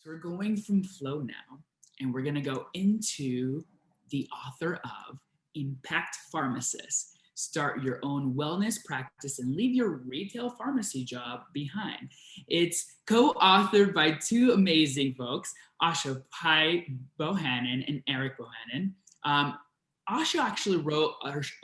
So we're going from flow now, and we're going to go into the author of Impact Pharmacist. Start your own wellness practice and leave your retail pharmacy job behind. It's co-authored by two amazing folks, Asha Pai Bohannan and Eric Bohannon. Asha actually wrote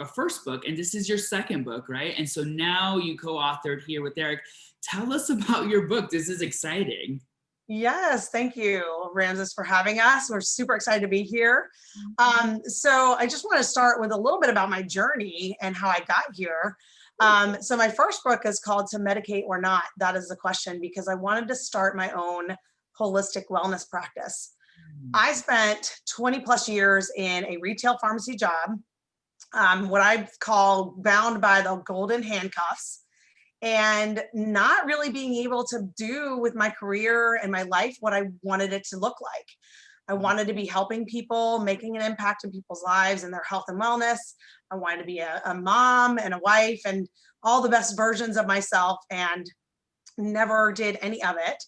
a first book, and this is your second book, right? And so now you co-authored here with Eric. Tell us about your book. This is exciting. Yes, thank you, Ramses, for having us. We're super excited to be here. So I just want to start with a little bit about my journey and how I got here. So my first book is called To Medicate or Not? That is the question, because I wanted to start my own holistic wellness practice. I spent 20 plus years in a retail pharmacy job, what I call bound by the golden handcuffs, and not really being able to do with my career and my life what I wanted it to look like. I wanted to be helping people, making an impact in people's lives and their health and wellness. I wanted to be a mom and a wife and all the best versions of myself, and never did any of it.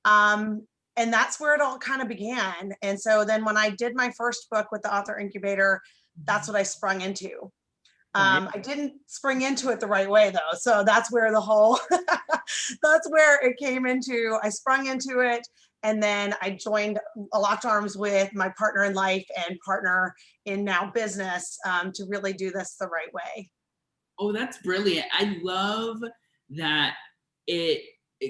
And that's where it all kind of began. And so then when I did my first book with the Author Incubator, that's what I sprung into. I didn't spring into it the right way though. So that's where the whole, that's where it came into. I sprung into it, and then I joined, locked arms with my partner in life and partner in now business, to really do this the right way. Oh, that's brilliant. I love that it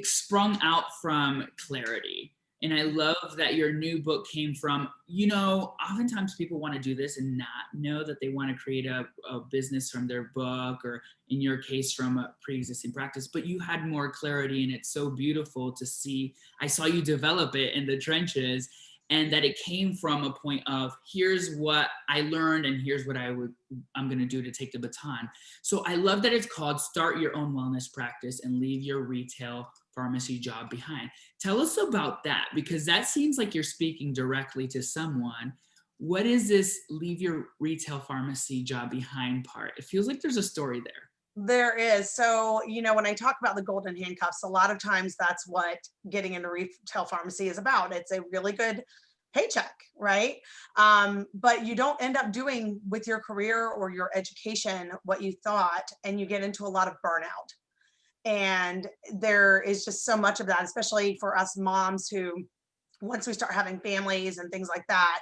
sprung out from clarity. And I love that your new book came from, oftentimes people want to do this and not know that they want to create a business from their book, or in your case, from a pre-existing practice, but you had more clarity, and it's so beautiful to see. I saw you develop it in the trenches, and that it came from a point of, here's what I learned and here's what I'm going to do to take the baton. So I love that it's called Start Your Own Wellness Practice and Leave Your Retail Pharmacy Job Behind. Tell us about that, because that seems like you're speaking directly to someone. What is this leave your retail pharmacy job behind part? It feels like there's a story there. There is. So, when I talk about the golden handcuffs, a lot of times that's what getting into retail pharmacy is about. It's a really good paycheck, right? But you don't end up doing with your career or your education what you thought, and you get into a lot of burnout. And there is just so much of that, especially for us moms who, once we start having families and things like that,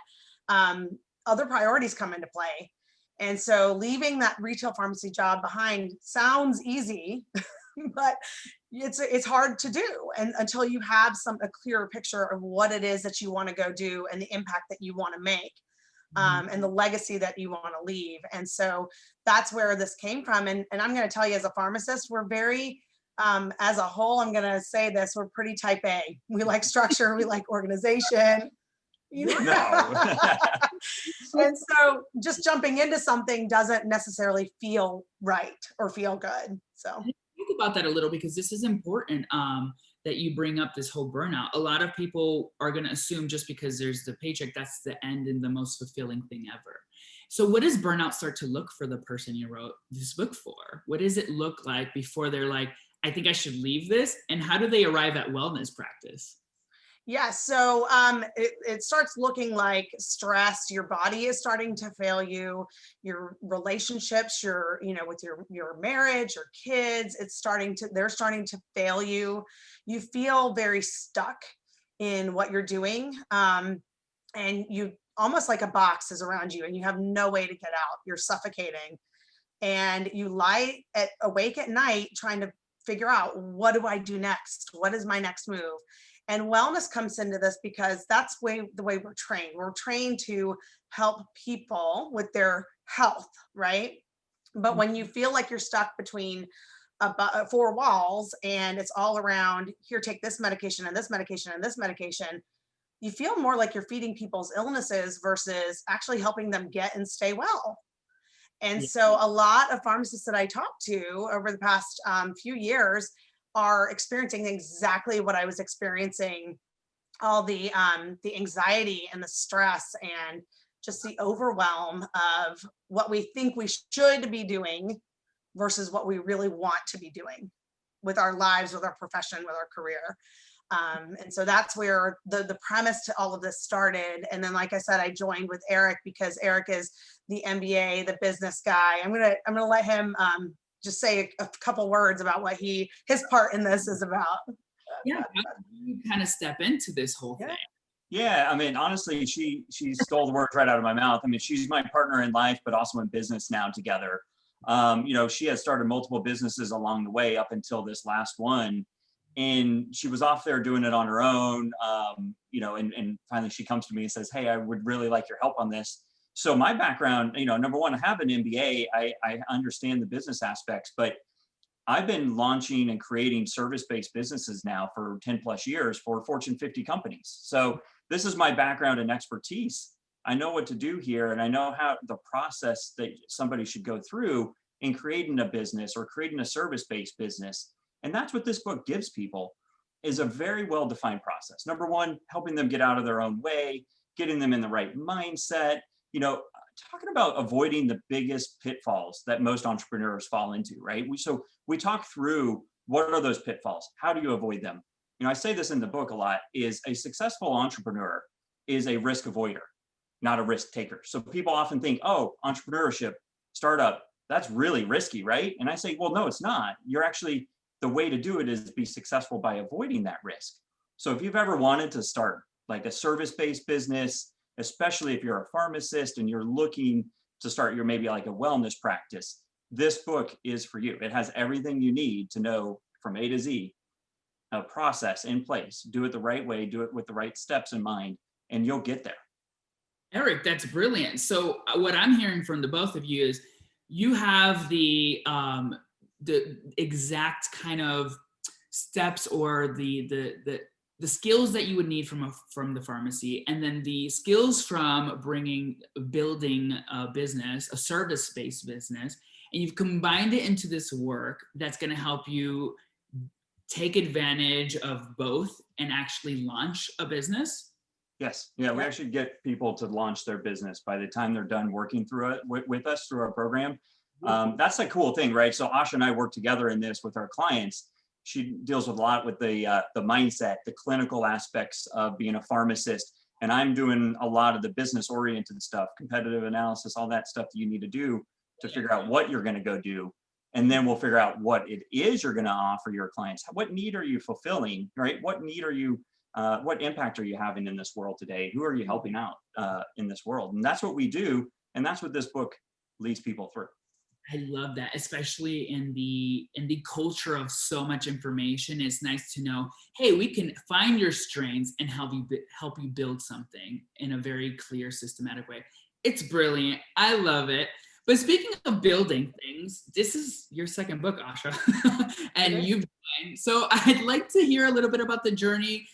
other priorities come into play. And so leaving that retail pharmacy job behind sounds easy, but it's hard to do, and until you have a clearer picture of what it is that you want to go do and the impact that you want to make, and the legacy that you want to leave. And so that's where this came from. And I'm going to tell you, as a pharmacist, we're very, as a whole, I'm going to say this, we're pretty type A. We like structure, we like organization. No. And so just jumping into something doesn't necessarily feel right or feel good. So think about that a little, because this is important, that you bring up this whole burnout. A lot of people are going to assume just because there's the paycheck, that's the end and the most fulfilling thing ever. So what does burnout start to look for the person you wrote this book for? What does it look like before they're like, I think I should leave this? And how do they arrive at wellness practice? yeah, so it starts looking like stress. Your body is starting to fail you. Your relationships, with your marriage, your kids, they're starting to fail you. You feel very stuck in what you're doing, and you almost like a box is around you, and you have no way to get out. You're suffocating, and you lie awake at night trying to figure out, what do I do next? What is my next move? And wellness comes into this because that's the way we're trained. We're trained to help people with their health, right? But when you feel like you're stuck between four walls, and it's all around, here, take this medication and this medication and this medication, you feel more like you're feeding people's illnesses versus actually helping them get and stay well. And so a lot of pharmacists that I talked to over the past few years are experiencing exactly what I was experiencing, all the anxiety and the stress and just the overwhelm of what we think we should be doing versus what we really want to be doing with our lives, with our profession, with our career. And so that's where the premise to all of this started. And then, like I said, I joined with Eric because Eric is the MBA, the business guy. I'm gonna let him just say a couple words about what his part in this is about. Yeah, how did you kind of step into this whole thing? Yeah, I mean, honestly, she stole the words right out of my mouth. I mean, she's my partner in life, but also in business now together. She has started multiple businesses along the way up until this last one. And she was off there doing it on her own, and finally she comes to me and says, hey, I would really like your help on this. So my background, number one, I have an MBA. I understand the business aspects, but I've been launching and creating service-based businesses now for 10 plus years for Fortune 50 companies. So this is my background and expertise. I know what to do here, and I know how the process that somebody should go through in creating a business or creating a service-based business. And that's what this book gives people, is a very well-defined process. Number one, helping them get out of their own way, getting them in the right mindset, talking about avoiding the biggest pitfalls that most entrepreneurs fall into, right? So we talk through what are those pitfalls? How do you avoid them? I say this in the book a lot, is a successful entrepreneur is a risk avoider, not a risk taker. So people often think, oh, entrepreneurship, startup, that's really risky, right? And I say, well, no, it's not. The way to do it is be successful by avoiding that risk. So if you've ever wanted to start like a service-based business, especially if you're a pharmacist and you're looking to start your maybe like a wellness practice, this book is for you. It has everything you need to know from A to Z, a process in place. Do it the right way, do it with the right steps in mind, and you'll get there. Eric, that's brilliant. So what I'm hearing from the both of you is you have the exact kind of steps or the skills that you would need from the pharmacy, and then the skills from building a business, a service-based business, and you've combined it into this work that's going to help you take advantage of both and actually launch a business. Yes. Yeah, we actually get people to launch their business by the time they're done working through it with us through our program. That's a cool thing, right? So Asha and I work together in this with our clients. She deals with a lot with the mindset, the clinical aspects of being a pharmacist. And I'm doing a lot of the business oriented stuff, competitive analysis, all that stuff that you need to do to figure out what you're going to go do. And then we'll figure out what it is you're going to offer your clients. What need are you fulfilling, right? What impact are you having in this world today? Who are you helping out in this world? And that's what we do. And that's what this book leads people through. I love that, especially in the culture of so much information. It's nice to know, hey, we can find your strengths and help you build something in a very clear, systematic way. It's brilliant. I love it. But speaking of building things, this is your second book, Asha, and you've done. So I'd like to hear a little bit about the journey,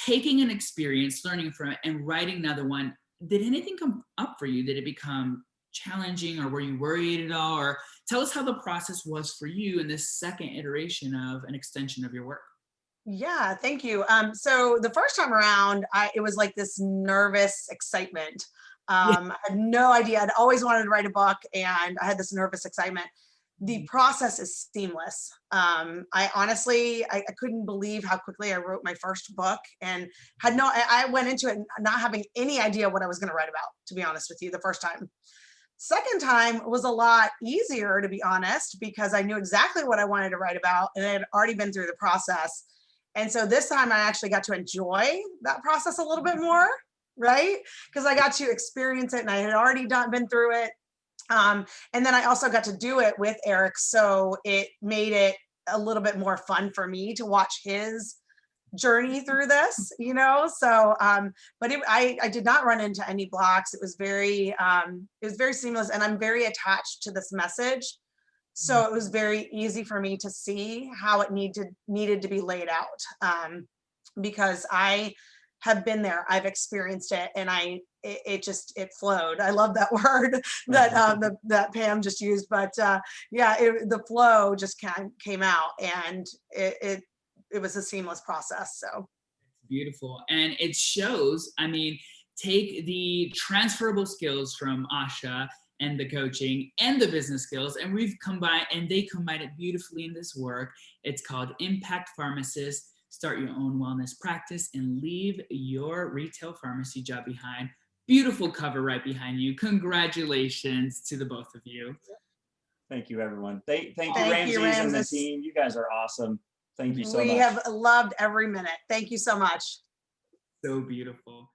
taking an experience, learning from it, and writing another one. Did anything come up for you? Did it become challenging, or were you worried at all? Or tell us how the process was for you in this second iteration of an extension of your work. Yeah, thank you. So the first time around, it was like this nervous excitement. I had no idea. I'd always wanted to write a book, and I had this nervous excitement. The process is seamless. I honestly, I couldn't believe how quickly I wrote my first book, and I went into it not having any idea what I was going to write about, to be honest with you, the first time. Second time was a lot easier, to be honest, because I knew exactly what I wanted to write about, and I had already been through the process. And so this time I actually got to enjoy that process a little bit more, right? Because I got to experience it, and I had already been through it. And then I also got to do it with Eric. So it made it a little bit more fun for me to watch his journey through this, so but I did not run into any blocks. It was very seamless, and I'm very attached to this message, so it was very easy for me to see how it needed to be laid out, because I have been there, I've experienced it, and it flowed. I love that word that Pam just used, but the flow just came out, and it was a seamless process. So beautiful. And it shows, take the transferable skills from Asha and the coaching and the business skills, and they combine it beautifully in this work. It's called Impact Pharmacist, start your own wellness practice, and leave your retail pharmacy job behind. Beautiful cover right behind you. Congratulations to the both of you. Thank you, everyone. Thank you, Thank you, Ramses and the Ramses. team. You guys are awesome. Thank you so much. We have loved every minute. Thank you so much. So beautiful.